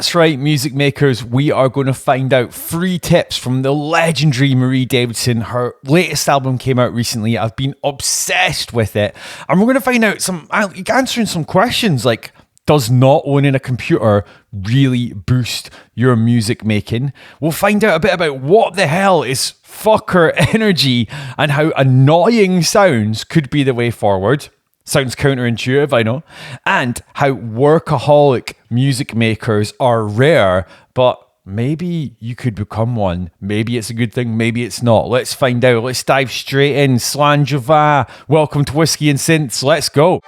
That's right, music makers. We are going to find out 3 tips from the legendary Marie Davidson. Her latest album came out recently. I've been obsessed with it. And we're going to find out answering some questions like, does not owning a computer really boost your music making? We'll find out a bit about what the hell is fucker energy and how annoying sounds could be the way forward. Sounds counterintuitive, I know. And how workaholic music makers are rare, but maybe you could become one. Maybe it's a good thing, maybe it's not. Let's find out. Let's dive straight in. Slanjava, welcome to Whiskey and Synths. Let's go.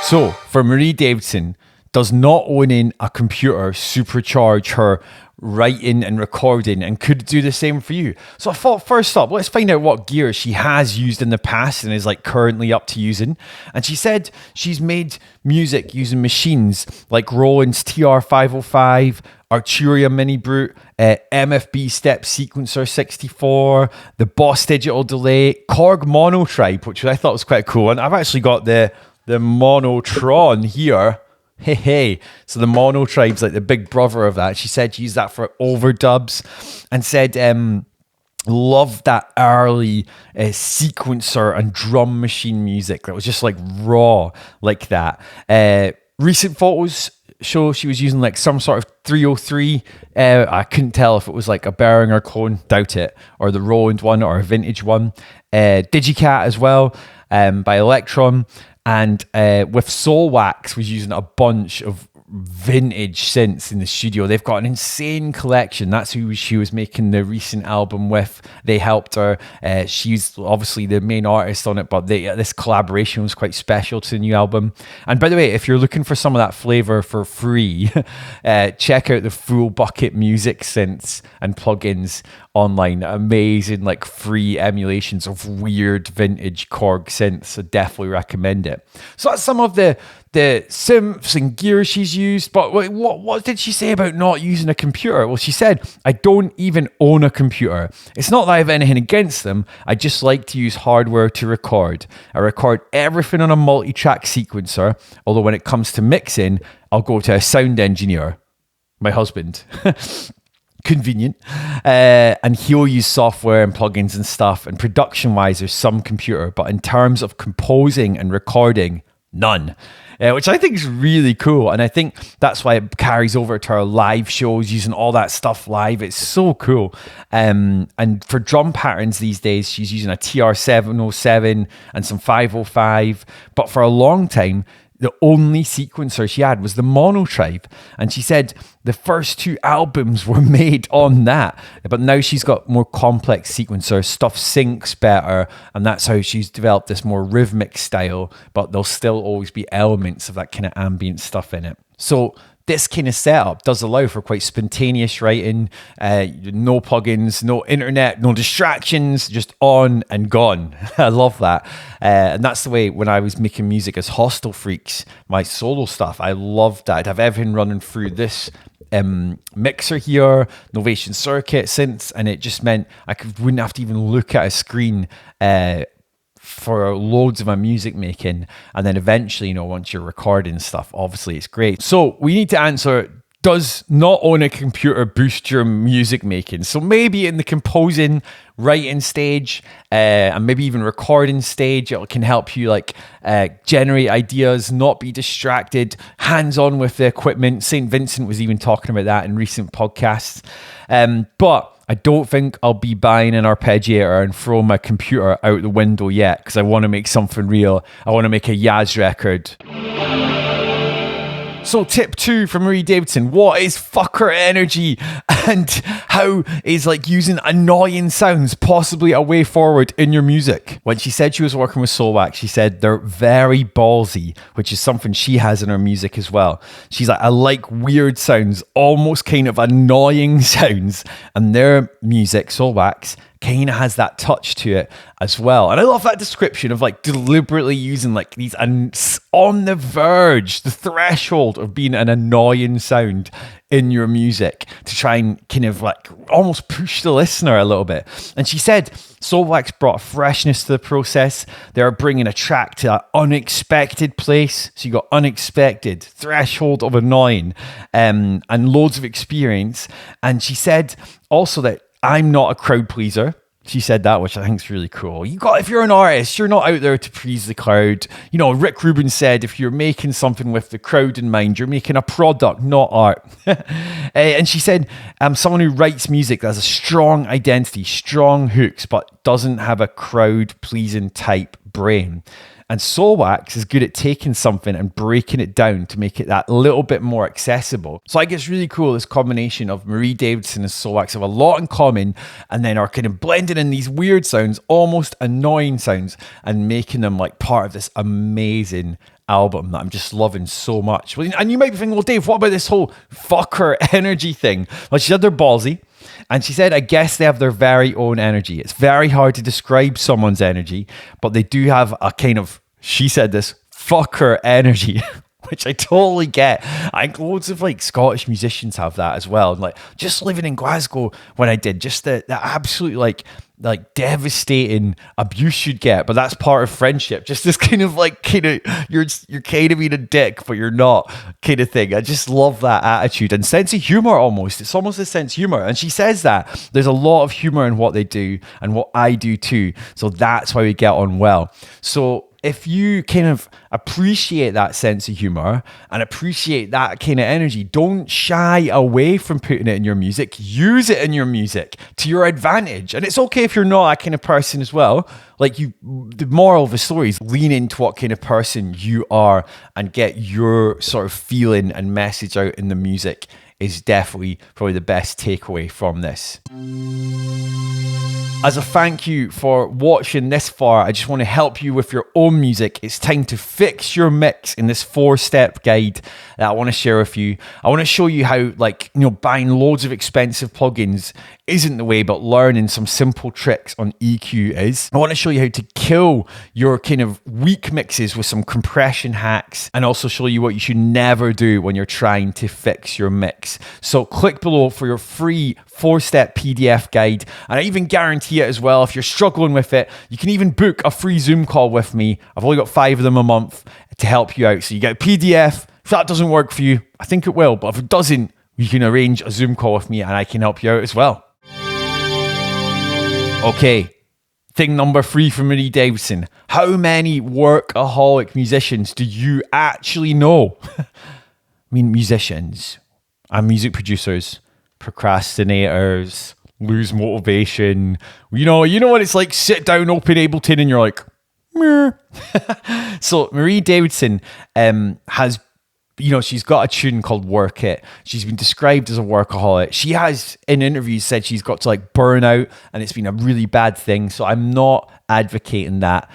So, for Marie Davidson, does not owning a computer supercharge her writing and recording, and could do the same for you? So I thought, first up, let's find out what gear she has used in the past and is like currently up to using. And she said she's made music using machines like Roland's TR-505, Arturia Mini Brute, MFB Step Sequencer 64, the Boss Digital Delay, Korg Monotribe, which I thought was quite cool. And I've actually got the Monotron here. Hey. So the Monotribe's like the big brother of that. She said she used that for overdubs and said loved that early sequencer and drum machine music that was just like raw like that. Recent photos show she was using like some sort of 303. I couldn't tell if it was like a Behringer clone, doubt it, or the Roland one or a vintage one. Digicat as well, by Electron. And with Soulwax was using a bunch of vintage synths in the studio. They've got an insane collection. That's who she was making the recent album with. They helped her. She's obviously the main artist on it, but this collaboration was quite special to the new album. And by the way, if you're looking for some of that flavor for free, check out the Full Bucket Music synths and plugins online. Amazing, like free emulations of weird vintage Korg synths. I definitely recommend it. So that's some of the synths and gear she's used. But what did she say about not using a computer? Well, she said, I don't even own a computer. It's not that I have anything against them. I just like to use hardware to record. I record everything on a multi-track sequencer. Although when it comes to mixing, I'll go to a sound engineer, my husband. Convenient. And he'll use software and plugins and stuff. And production-wise, there's some computer. But in terms of composing and recording, none. Which I think is really cool. And I think that's why it carries over to our live shows, using all that stuff live. It's so cool. And for drum patterns these days, she's using a TR-707 and some 505. But for a long time, the only sequencer she had was the Monotribe. And she said the first 2 albums were made on that. But now she's got more complex sequencer. Stuff syncs better. And that's how she's developed this more rhythmic style. But there'll still always be elements of that kind of ambient stuff in it. So this kind of setup does allow for quite spontaneous writing, no plugins, no internet, no distractions, just on and gone. I love that. And that's the way when I was making music as Hostel Freaks, my solo stuff, I loved that. I'd have everything running through this mixer here, Novation Circuit, synths, and it just meant I wouldn't have to even look at a screen for loads of my music making. And then eventually, once you're recording stuff, obviously it's great. So we need to answer, does not own a computer boost your music making? So maybe in the composing, writing stage, and maybe even recording stage, it can help you generate ideas, not be distracted, hands-on with the equipment. St. Vincent was even talking about that in recent podcasts. But I don't think I'll be buying an arpeggiator and throwing my computer out the window yet, because I want to make something real. I want to make a Yaz record. So tip 2 from Marie Davidson, what is fucker energy, and how is using annoying sounds possibly a way forward in your music? When she said she was working with Soulwax, she said they're very ballsy, which is something she has in her music as well. She's like, I like weird sounds, almost kind of annoying sounds, and their music, Soulwax, kind of has that touch to it as well. And I love that description of like deliberately using like these on the verge, the threshold of being an annoying sound in your music to try and kind of like almost push the listener a little bit. And she said Soulwax brought a freshness to the process. They're bringing a track to an unexpected place. So you got unexpected, threshold of annoying, and loads of experience. And she said also that I'm not a crowd pleaser. She said that, which I think is really cool. If you're an artist, you're not out there to please the crowd. You know, Rick Rubin said, if you're making something with the crowd in mind, you're making a product, not art. And she said, someone who writes music that has a strong identity, strong hooks, but doesn't have a crowd pleasing type brain. And Soulwax is good at taking something and breaking it down to make it that little bit more accessible. So I think it's really cool, this combination of Marie Davidson and Soulwax have a lot in common, and then are kind of blending in these weird sounds, almost annoying sounds, and making them like part of this amazing album that I'm just loving so much. And you might be thinking, well, Dave, what about this whole fucker energy thing? Well, she said they're ballsy. And she said, I guess they have their very own energy. It's very hard to describe someone's energy, but they do have a kind of, she said this, fucker energy, which I totally get. I think loads of like Scottish musicians have that as well. And like just living in Glasgow when I did, just the absolute like devastating abuse you'd get, but that's part of friendship. Just this kind of you're kind of being a dick, but you're not kind of thing. I just love that attitude and sense of humor almost. It's almost a sense of humor. And she says that there's a lot of humor in what they do and what I do too. So that's why we get on well. So if you kind of appreciate that sense of humor and appreciate that kind of energy, don't shy away from putting it in your music. Use it in your music to your advantage. And it's okay if you're not that kind of person as well. Like the moral of the story is lean into what kind of person you are and get your sort of feeling and message out in the music is definitely probably the best takeaway from this. As a thank you for watching this far, I just want to help you with your own music. It's time to fix your mix in this 4-step guide that I want to share with you. I want to show you how, buying loads of expensive plugins isn't the way, but learning some simple tricks on EQ is. I want to show you how to kill your kind of weak mixes with some compression hacks, and also show you what you should never do when you're trying to fix your mix. So click below for your free 4-step PDF guide. And I even guarantee it as well, if you're struggling with it, you can even book a free Zoom call with me. I've only got 5 of them a month to help you out. So you get a PDF. If that doesn't work for you, I think it will, but if it doesn't, you can arrange a Zoom call with me and I can help you out as well. Okay, thing number 3 from Marie Davidson. How many workaholic musicians do you actually know? I mean, musicians and music producers, procrastinators, lose motivation. You know what it's like, sit down, open Ableton, and you're like, meh. So Marie Davidson has, she's got a tune called Work It. She's been described as a workaholic. She has, in interviews, said she's got to burn out, and it's been a really bad thing. So I'm not advocating that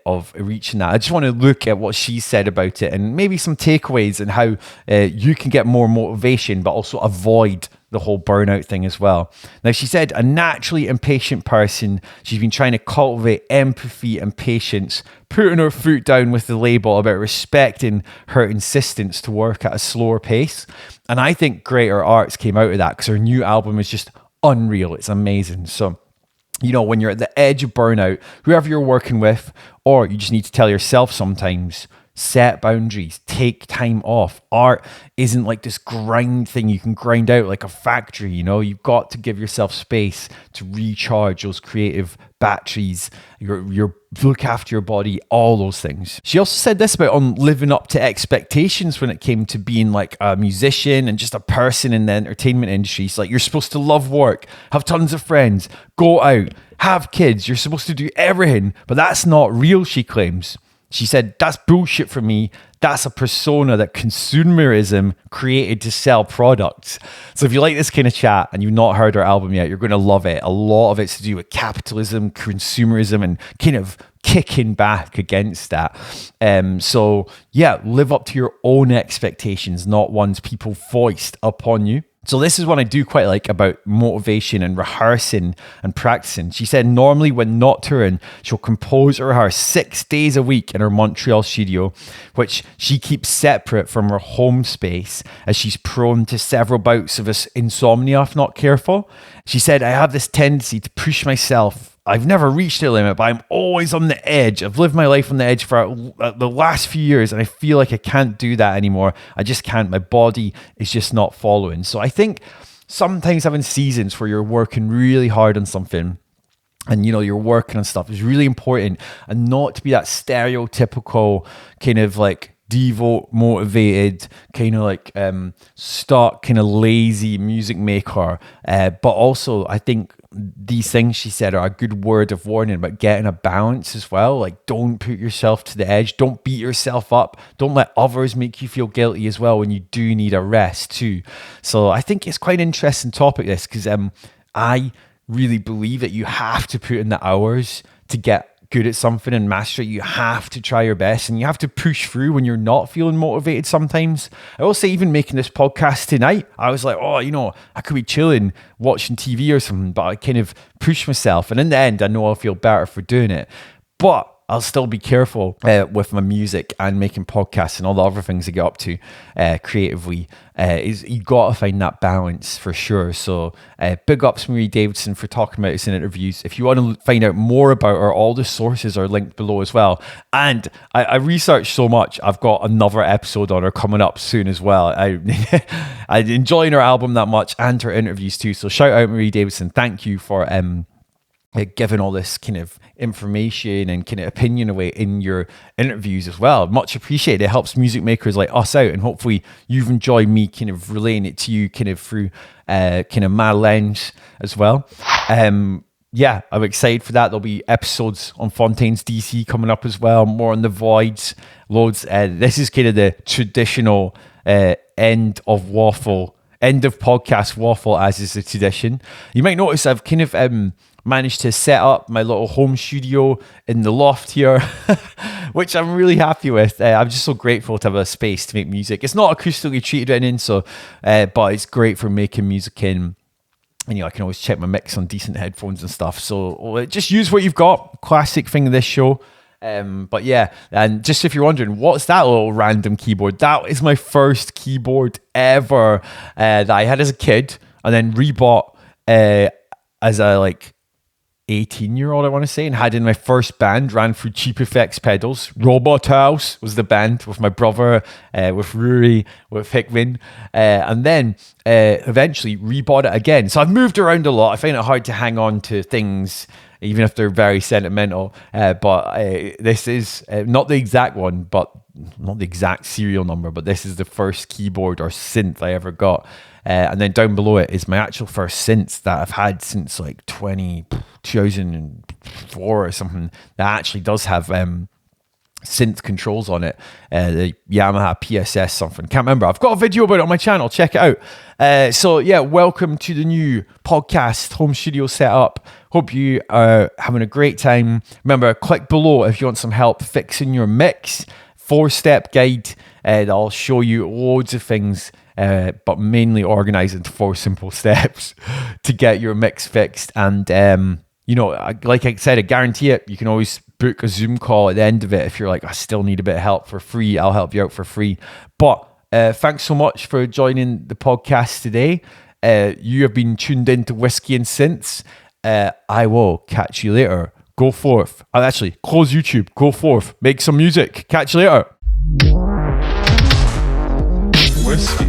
of reaching that. I just want to look at what she said about it and maybe some takeaways and how you can get more motivation, but also avoid the whole burnout thing as well. Now, she said, a naturally impatient person, she's been trying to cultivate empathy and patience, putting her foot down with the label about respecting her insistence to work at a slower pace. And I think Greater Arts came out of that because her new album is just unreal. It's amazing. So, when you're at the edge of burnout, whoever you're working with, or you just need to tell yourself sometimes, set boundaries, take time off. Art isn't like this grind thing you can grind out like a factory, You've got to give yourself space to recharge those creative batteries, your look after your body, all those things. She also said this about living up to expectations when it came to being like a musician and just a person in the entertainment industry. It's like, you're supposed to love work, have tons of friends, go out, have kids. You're supposed to do everything, but that's not real, she claims. She said, that's bullshit for me. That's a persona that consumerism created to sell products. So if you like this kind of chat and you've not heard her album yet, you're going to love it. A lot of it's to do with capitalism, consumerism, and kind of kicking back against that. So yeah, live up to your own expectations, not ones people foist upon you. So this is what I do quite like about motivation and rehearsing and practicing. She said normally when not touring, she'll compose or rehearse 6 days a week in her Montreal studio, which she keeps separate from her home space as she's prone to several bouts of insomnia if not careful. She said, I have this tendency to push myself. I've never reached a limit, but I'm always on the edge. I've lived my life on the edge for the last few years, and I feel like I can't do that anymore. I just can't. My body is just not following. So I think sometimes having seasons where you're working really hard on something and, you know, you're working on stuff is really important, and not to be that stereotypical kind of like devote motivated kind of like stuck kind of lazy music maker, but also I think these things she said are a good word of warning about getting a balance as well. Like, don't put yourself to the edge, don't beat yourself up, don't let others make you feel guilty as well when you do need a rest too. So I think it's quite an interesting topic, this, because I really believe that you have to put in the hours to get good at something and master it. You have to try your best, and you have to push through when you're not feeling motivated sometimes. I will say, even making this podcast tonight, I was like, oh, you know, I could be chilling watching TV or something, but I kind of push myself, and in the end I know I'll feel better for doing it. But I'll still be careful with my music and making podcasts and all the other things I get up to creatively. Is you got to find that balance for sure. So big ups Marie Davidson for talking about this in interviews. If you want to find out more about her, all the sources are linked below as well. And I researched so much, I've got another episode on her coming up soon as well. I'm enjoying her album that much and her interviews too. So shout out Marie Davidson. Thank you for giving all this kind of information and kind of opinion away in your interviews as well. Much appreciated. It helps music makers like us out, and hopefully you've enjoyed me kind of relaying it to you kind of through kind of my lens as well. Yeah, I'm excited for that. There'll be episodes on Fontaine's DC coming up as well, more on the voids, loads. This is kind of the traditional end of podcast waffle, as is the tradition. You might notice I've kind of managed to set up my little home studio in the loft here, which I'm really happy with. I'm just so grateful to have a space to make music. It's not acoustically treated or anything, so but it's great for making music in. And, you know, I can always check my mix on decent headphones and stuff. So just use what you've got. Classic thing of this show. But yeah, and just if you're wondering, what's that little random keyboard? That is my first keyboard ever that I had as a kid, and then rebought as a like 18-year-old, I want to say, and had in my first band, ran through Cheap Effects pedals. Robot House was the band with my brother, with Rory, with Hickman, and then eventually rebought it again. So I've moved around a lot. I find it hard to hang on to things, even if they're very sentimental. But this is not the exact one, but not the exact serial number, but this is the first keyboard or synth I ever got. And then down below it is my actual first synths that I've had since like 2004 or something, that actually does have synth controls on it. The Yamaha PSS something, can't remember. I've got a video about it on my channel, check it out. So yeah, welcome to the new podcast home studio setup. Hope you are having a great time. Remember, click below if you want some help fixing your mix. 4-step guide that'll show you loads of things, but mainly organized into 4 simple steps to get your mix fixed. And you know, like I said, I guarantee it. You can always book a Zoom call at the end of it if you're like, I still need a bit of help for free. I'll help you out for free. But thanks so much for joining the podcast today. You have been tuned into Whiskey and Synths. I will catch you later. Go forth. I'll actually close YouTube. Go forth. Make some music. Catch you later. Whiskey.